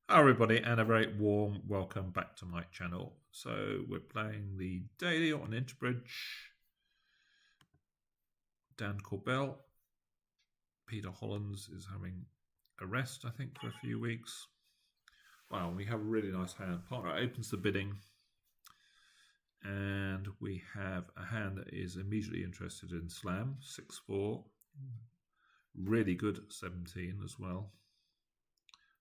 Hi everybody, and a very warm welcome back to my channel. So we're playing the daily on Interbridge. Dan Corbell, Peter Hollins is having a rest, I think, for a few weeks. Wow, we have a really nice hand. Partner opens the bidding, and we have a hand that is immediately interested in slam, 6-4. Really good at 17 as well.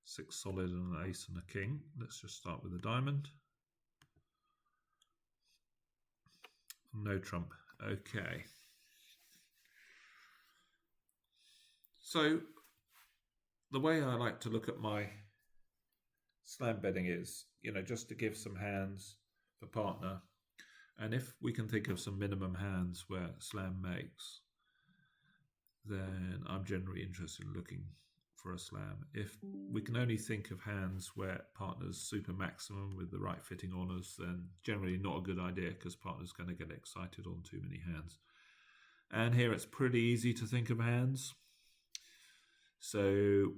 6 solid and an ace and a king. Let's just start with a diamond. No trump. Okay. So the way I like to look at my slam betting is, just to give some hands for partner. And if we can think of some minimum hands where slam makes, then I'm generally interested in looking for a slam. If we can only think of hands where partner's super maximum with the right fitting honours, then generally not a good idea because partner's going to get excited on too many hands. And here it's pretty easy to think of hands. So,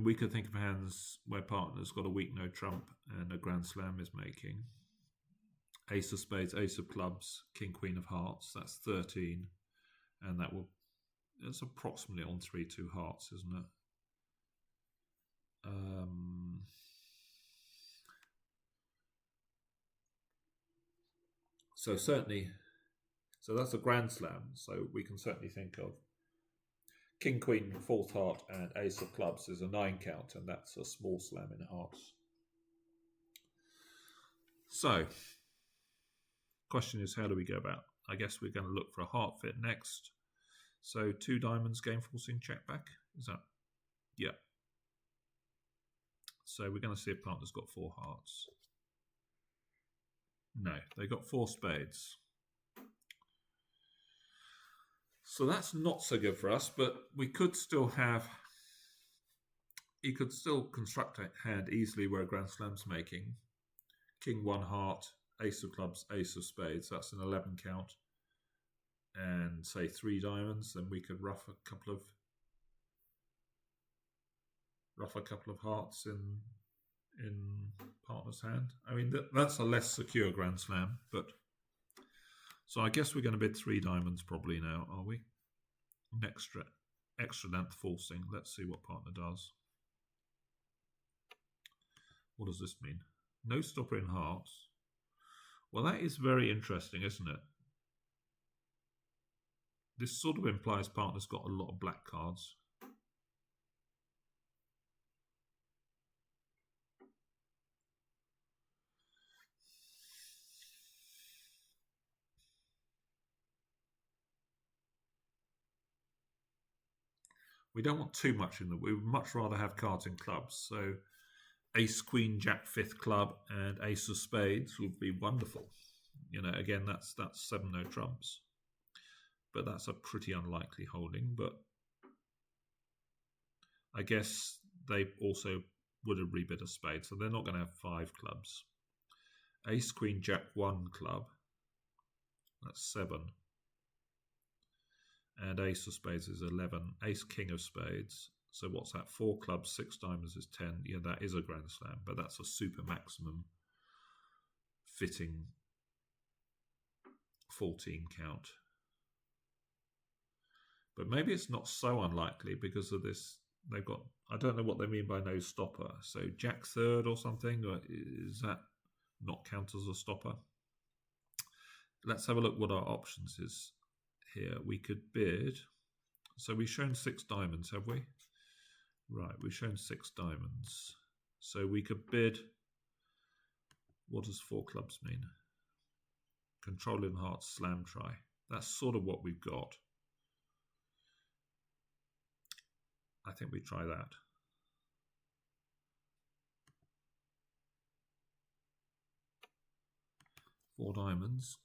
we could think of hands where partner's got a weak no trump and a grand slam is making. Ace of spades, ace of clubs, king, queen of hearts. That's 13. And that's approximately on 3-2 hearts, isn't it? So that's a grand slam. So we can certainly think of king, queen, fourth heart, and ace of clubs is a 9 count, and that's a small slam in hearts. So, question is, how do we go about? I guess we're going to look for a heart fit next. So 2 diamonds, game forcing, check back. Is that? Yeah. So we're going to see if partner's got 4 hearts. No, they got 4 spades. So that's not so good for us, but we could still have. You could still construct a hand easily where a grand slam's making. King 1 heart, ace of clubs, ace of spades. That's an 11 count. And say 3 diamonds, then we could rough a couple of hearts in partner's hand. That's a less secure grand slam, but so I guess we're going to bid 3 diamonds probably now, are we? An extra length forcing. Let's see what partner does. What does this mean? No stopper in hearts. Well, that is very interesting, isn't it? This sort of implies partner's got a lot of black cards. We don't want too much in them. We would much rather have cards in clubs. So ace, queen, jack, 5th club, and ace of spades would be wonderful. Again, that's 7 no trumps. But that's a pretty unlikely holding. But I guess they also would have rebid a spade, so they're not going to have 5 clubs. Ace, queen, jack, 1 club. That's 7. And ace of spades is 11. Ace, king of spades. So what's that? 4 clubs, 6 diamonds is 10. Yeah, that is a grand slam, but that's a super maximum fitting 14 count. But maybe it's not so unlikely because of this. They've got, I don't know what they mean by no stopper. So jack 3rd or something, or is that not count as a stopper? Let's have a look what our options is here. We could bid. So we've shown 6 diamonds, have we? Right, we've shown 6 diamonds. So we could bid. What does 4 clubs mean? Controlling hearts, slam try. That's sort of what we've got. I think we try that. Four diamonds.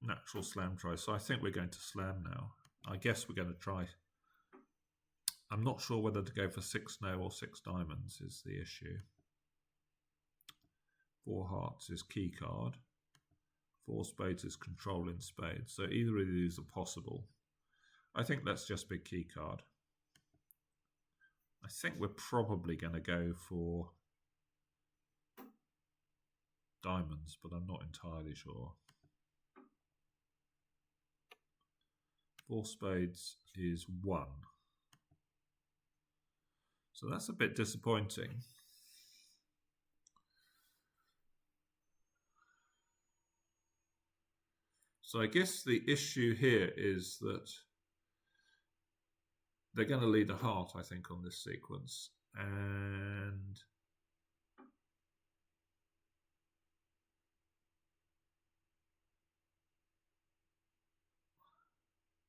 Natural slam try. So I think we're going to slam now. I guess we're going to try. I'm not sure whether to go for 6 no or 6 diamonds is the issue. 4 hearts is key card. 4 spades is controlling spades. So either of these are possible. I think let's just bid key card. I think we're probably going to go for diamonds, but I'm not entirely sure. 4 spades is 1. So that's a bit disappointing. So I guess the issue here is that they're going to lead a heart, I think, on this sequence. And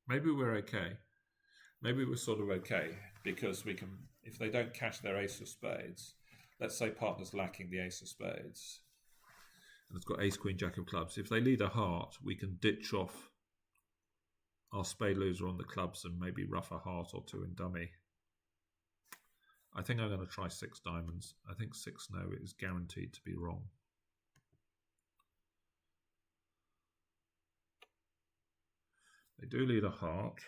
maybe we're okay. Maybe we're sort of okay because we can, if they don't cash their ace of spades, let's say partner's lacking the ace of spades and it's got ace, queen, jack of clubs. If they lead a heart, we can ditch off our spade loser on the clubs and maybe rough a heart or two in dummy. I think I'm going to try 6 diamonds. I think 6 no is guaranteed to be wrong. They do lead a heart.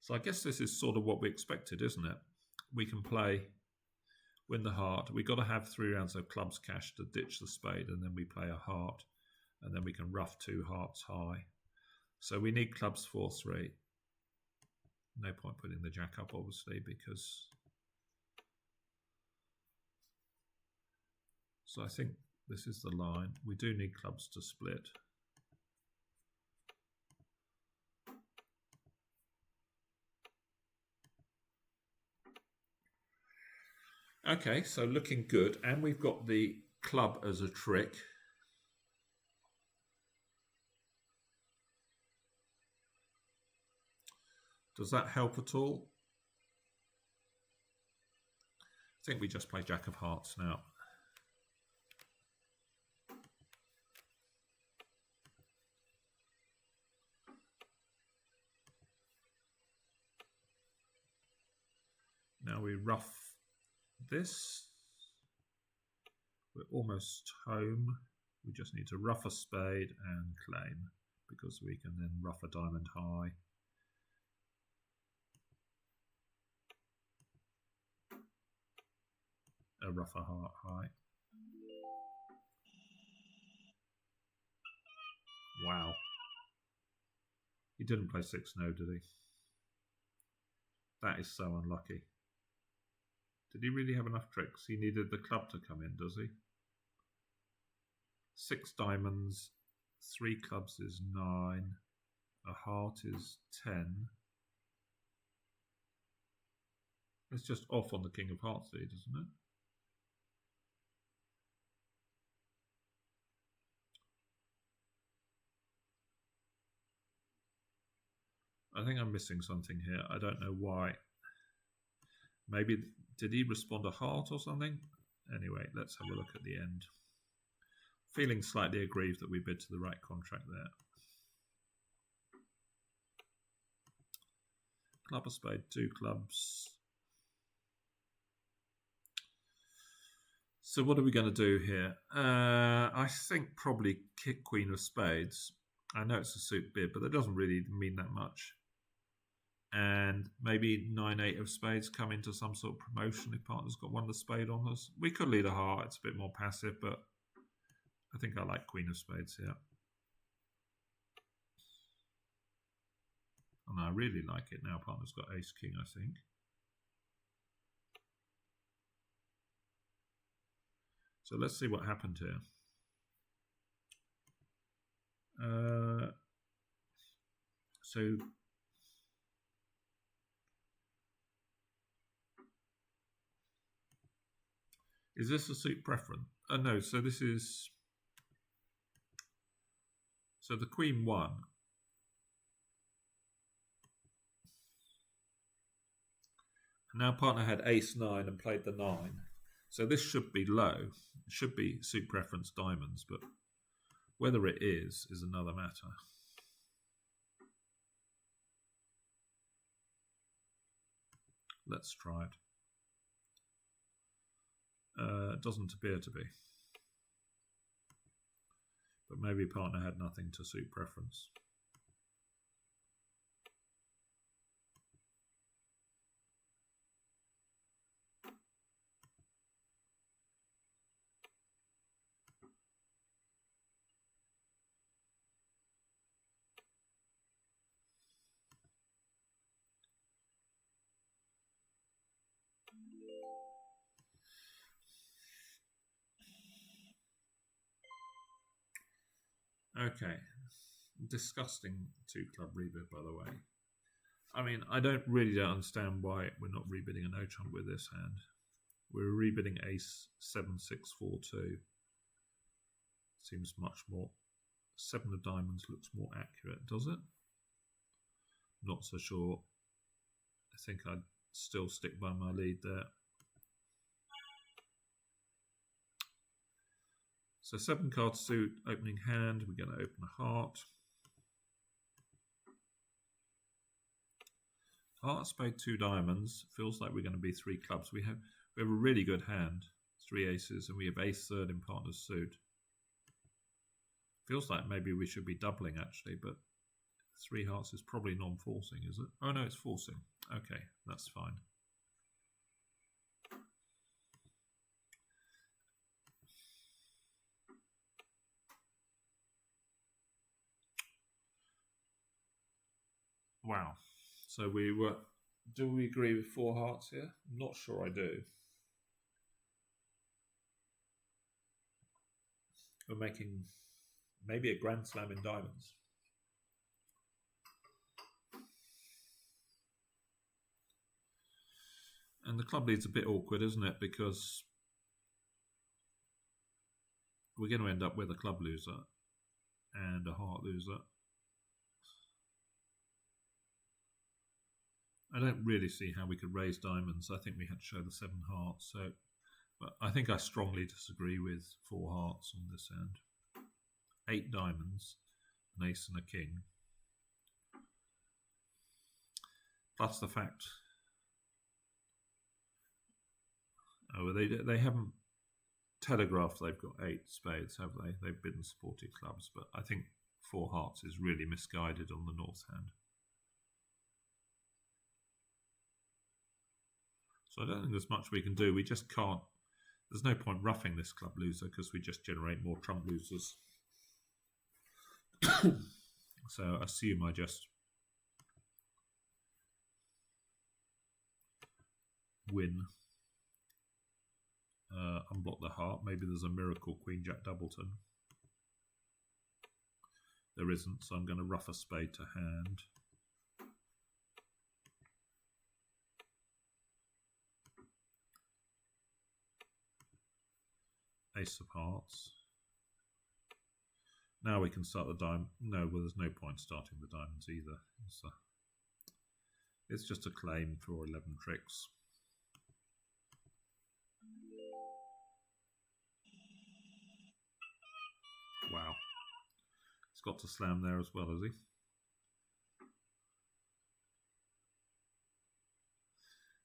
So I guess this is sort of what we expected, isn't it? We can play, win the heart. We've got to have 3 rounds of clubs cash to ditch the spade, and then we play a heart, and then we can rough 2 hearts high. So we need clubs 4-3. No point putting the jack up, obviously, because... So I think this is the line. We do need clubs to split. Okay, so looking good. And we've got the club as a trick. Does that help at all? I think we just play jack of hearts now. Now we rough this. We're almost home. We just need to rough a spade and claim, because we can then rough a diamond high. A rough a heart high. Wow. He didn't play 6 no, did he? That is so unlucky. Did he really have enough tricks? He needed the club to come in, does he? 6 diamonds, 3 clubs is 9, a heart is 10. It's just off on the king of hearts lead, isn't it? I think I'm missing something here. I don't know why. Maybe, did he respond a heart or something? Anyway, let's have a look at the end. Feeling slightly aggrieved that we bid to the right contract there. Club of spade, 2 clubs. So what are we going to do here? I think probably kick queen of spades. I know it's a suit bid, but that doesn't really mean that much. And maybe 9-8 of spades come into some sort of promotion if partner's got 1 of the spade on us. We could lead a heart, it's a bit more passive, but I think I like queen of spades here. And I really like it now. Partner's got ace king, I think. So let's see what happened here. So is this a suit preference? No, so this is, so the queen won. Now partner had ace 9 and played the 9. So this should be low. It should be suit preference diamonds, but whether it is another matter. Let's try it. It doesn't appear to be. But maybe partner had nothing to suit preference. Okay. Disgusting two-club rebid, by the way. I mean, I don't understand why we're not rebidding a no trump with this hand. We're rebidding ace 7-6-4-2. Seems much more. 7 of diamonds looks more accurate, does it? Not so sure. I think I'd still stick by my lead there. So 7 card suit, opening hand. We're going to open a heart. Heart, spade, 2 diamonds. Feels like we're going to be 3 clubs. We have a really good hand. 3 aces, and we have ace third in partner's suit. Feels like maybe we should be doubling actually, but 3 hearts is probably non-forcing, is it? Oh no, it's forcing. Okay, that's fine. Wow. So we were. Do we agree with 4 hearts here? I'm not sure I do. We're making maybe a grand slam in diamonds. And the club lead's a bit awkward, isn't it? Because we're going to end up with a club loser and a heart loser. I don't really see how we could raise diamonds. I think we had to show the 7 hearts. So, but I think I strongly disagree with 4 hearts on this end. 8 diamonds, an ace and a king. Plus the fact, they haven't telegraphed they've got 8 spades, have they? They've been supported clubs, but I think 4 hearts is really misguided on the north hand. So I don't think there's much we can do. We just can't. There's no point roughing this club loser because we just generate more trump losers. So I assume I just win. Unblock the heart. Maybe there's a miracle Queen Jack Doubleton. There isn't, so I'm going to rough a spade to hand. Ace of hearts. Now we can start the diamond. No, well, there's no point starting the diamonds either. It's just a claim for 11 tricks. Wow. He's got to slam there as well, has he?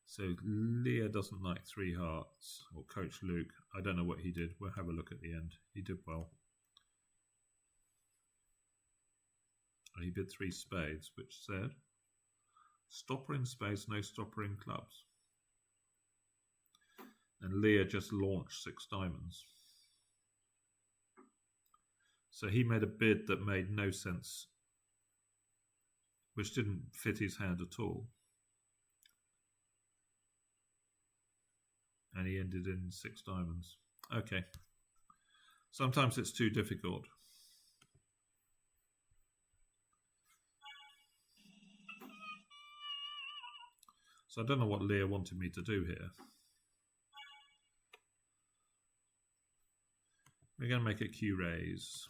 So Leah doesn't like 3 hearts, or Coach Luke. I don't know what he did. We'll have a look at the end. He did well. He bid 3 spades, which said, stopper in spades, no stopper in clubs. And Leah just launched 6 diamonds. So he made a bid that made no sense, which didn't fit his hand at all. And he ended in 6 diamonds. Okay. Sometimes it's too difficult. So I don't know what Leah wanted me to do here. We're going to make a Q raise.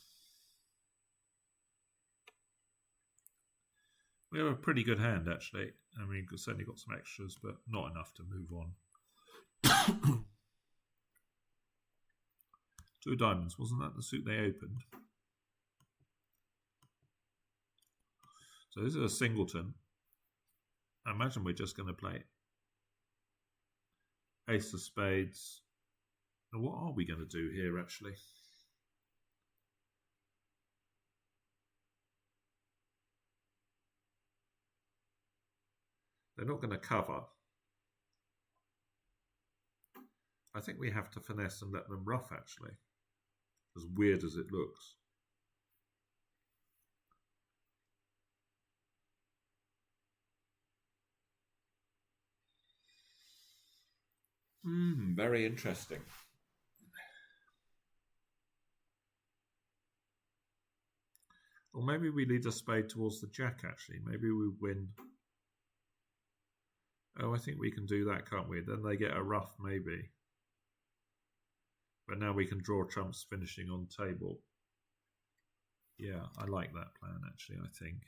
We have a pretty good hand, actually. I mean, we've certainly got some extras, but not enough to move on. 2 diamonds, wasn't that the suit they opened? So this is a singleton. I imagine we're just going to play ace of spades. Now, what are we going to do here, actually? They're not going to cover. I think we have to finesse and let them rough, actually. As weird as it looks. Very interesting. Or maybe we lead a spade towards the jack, actually. Maybe we win. Oh, I think we can do that, can't we? Then they get a ruff, maybe. But now we can draw trumps finishing on table. Yeah, I like that plan, actually, I think.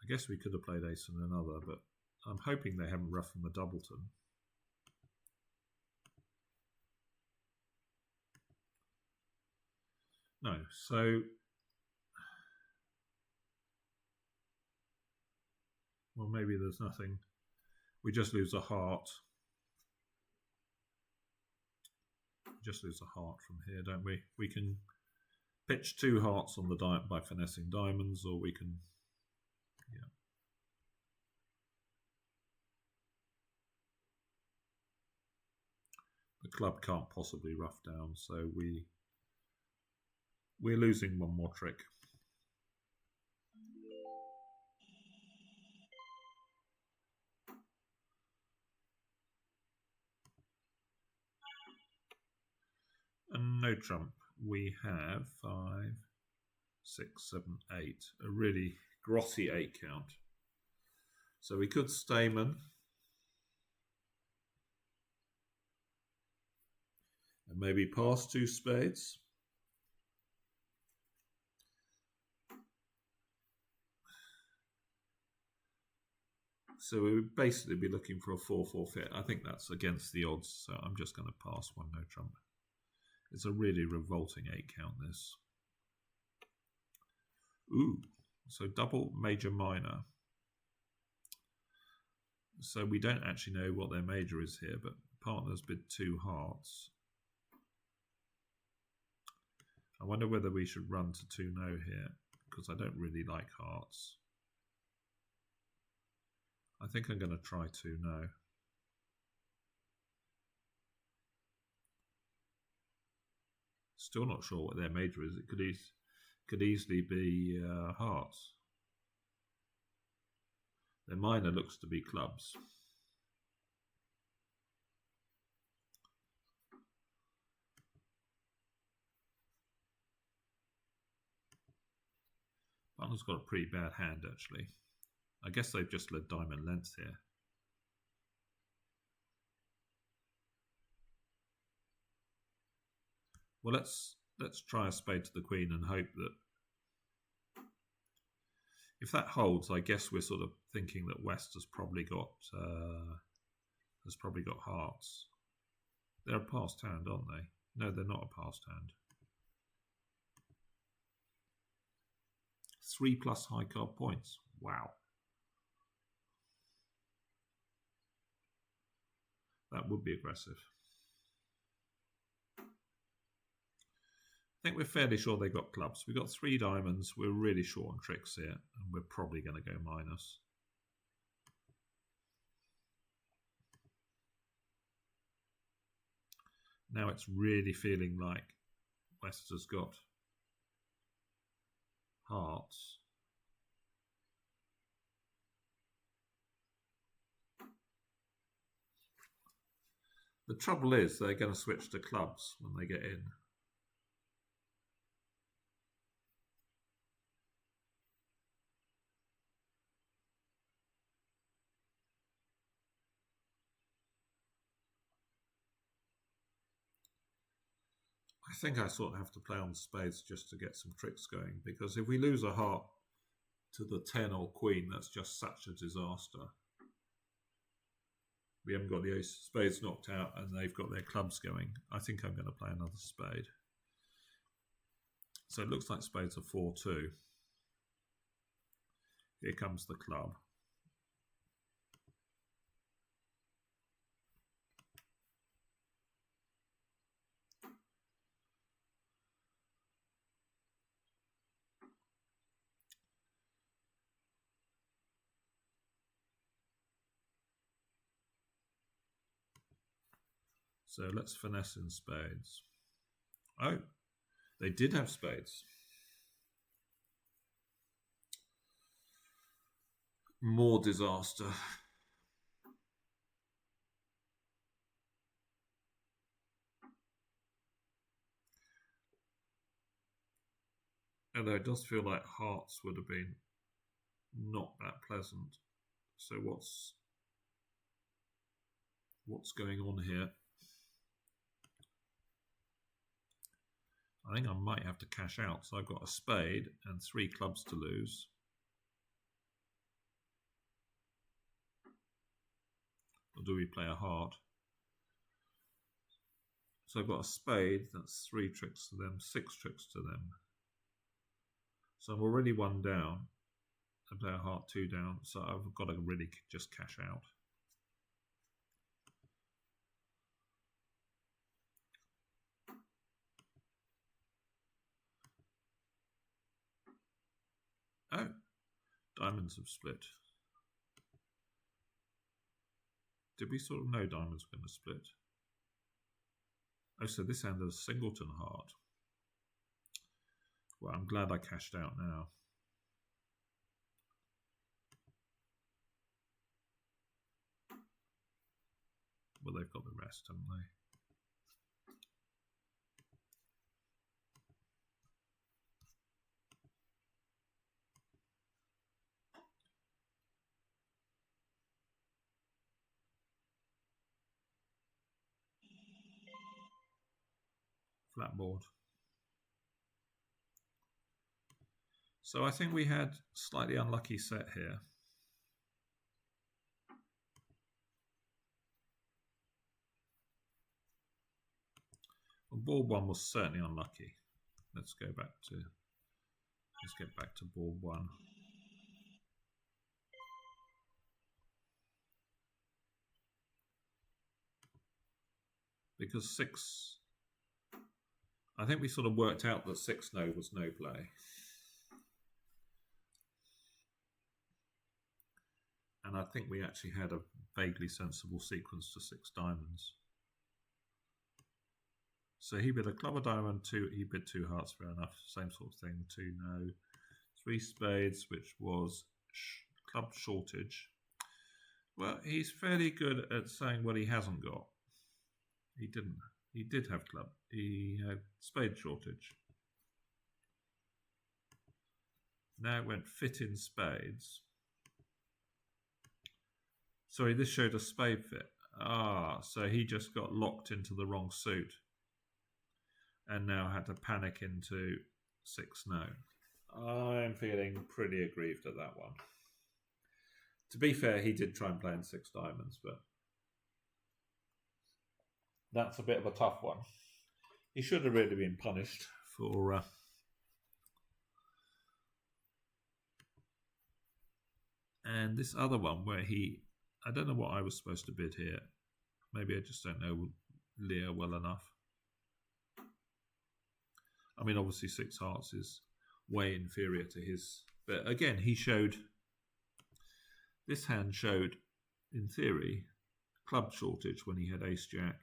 I guess we could have played ace and another, but I'm hoping they haven't roughed from the doubleton. No, so well, maybe there's nothing. We just lose a heart. Just lose a heart from here, don't we? We can pitch 2 hearts on the by finessing diamonds, or we can, yeah. The club can't possibly rough down, so we're losing one more trick. And no trump. We have 5, 6, 7, 8. A really grotty 8 count. So we could Stayman. And maybe pass 2 spades. So we would basically be looking for a 4-4 fit. I think that's against the odds, so I'm just going to pass one no trump. It's a really revolting 8 count, this. Ooh, so double major minor. So we don't actually know what their major is here, but partners bid 2 hearts. I wonder whether we should run to 2 no here, because I don't really like hearts. I think I'm going to try 2 no. Still not sure what their major is. It could easily be hearts. Their minor looks to be clubs. Partner's got a pretty bad hand, actually. I guess they've just led diamond length here. Well, let's try a spade to the queen and hope that if that holds, I guess we're sort of thinking that West has probably got hearts. They're a passed hand, aren't they? No, they're not a passed hand. 3+ high card points. Wow. That would be aggressive. I think we're fairly sure they got clubs. We've got 3 diamonds. We're really short on tricks here, and we're probably going to go minus. Now it's really feeling like West has got hearts. The trouble is they're going to switch to clubs when they get in. I think I sort of have to play on spades just to get some tricks going, because if we lose a heart to the 10 or queen, that's just such a disaster. We haven't got the ace of spades knocked out and they've got their clubs going. I think I'm going to play another spade. So it looks like spades are 4-2. Here comes the club. So let's finesse in spades. Oh, they did have spades. More disaster. Although it does feel like hearts would have been not that pleasant. So what's going on here? I think I might have to cash out. So I've got a spade and 3 clubs to lose. Or do we play a heart? So I've got a spade, that's 3 tricks to them, 6 tricks to them. So I'm already 1 down. I play a heart 2 down, so I've got to really just cash out. Oh, diamonds have split. Did we sort of know diamonds were going to split? Oh, so this hand has a singleton heart. Well, I'm glad I cashed out now. Well, they've got the rest, haven't they? Flat board. So I think we had slightly unlucky set here. Well, board 1 was certainly unlucky. Let's get back to board 1. Because 6, I think we sort of worked out that 6-no was no play. And I think we actually had a vaguely sensible sequence to 6 diamonds. So he bid a club, a diamond, 2, he bid 2 hearts, fair enough, same sort of thing, 2 no. 3 spades, which was club shortage. Well, he's fairly good at saying what he hasn't got. He didn't. He did have club. He had spade shortage. Now it went fit in spades. Sorry, this showed a spade fit. Ah, so he just got locked into the wrong suit and now had to panic into 6-no. I'm feeling pretty aggrieved at that one. To be fair, he did try and play in 6 diamonds, but that's a bit of a tough one. He should have really been punished for and this other one where I don't know what I was supposed to bid here. Maybe I just don't know Leah well enough. I mean, obviously 6 hearts is way inferior to his. But again, this hand showed, in theory, club shortage when he had ace-jack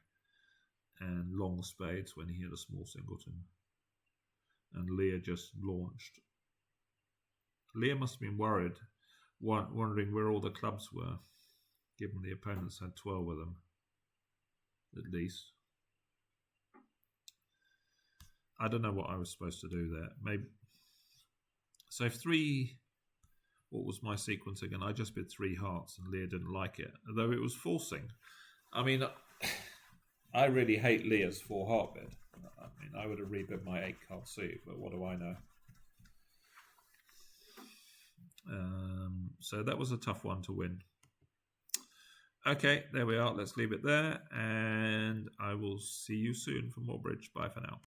and long spades when he had a small singleton. And Leah just launched. Leah must have been worried, wondering where all the clubs were, given the opponents had 12 of them, at least. I don't know what I was supposed to do there. Maybe. So if 3, what was my sequence again? I just bid 3 hearts and Leah didn't like it, although it was forcing. I mean, I really hate Leah's 4 heart bid. I mean, I would have rebid my 8 card suit, but what do I know? So that was a tough one to win. Okay, there we are. Let's leave it there, and I will see you soon for more bridge. Bye for now.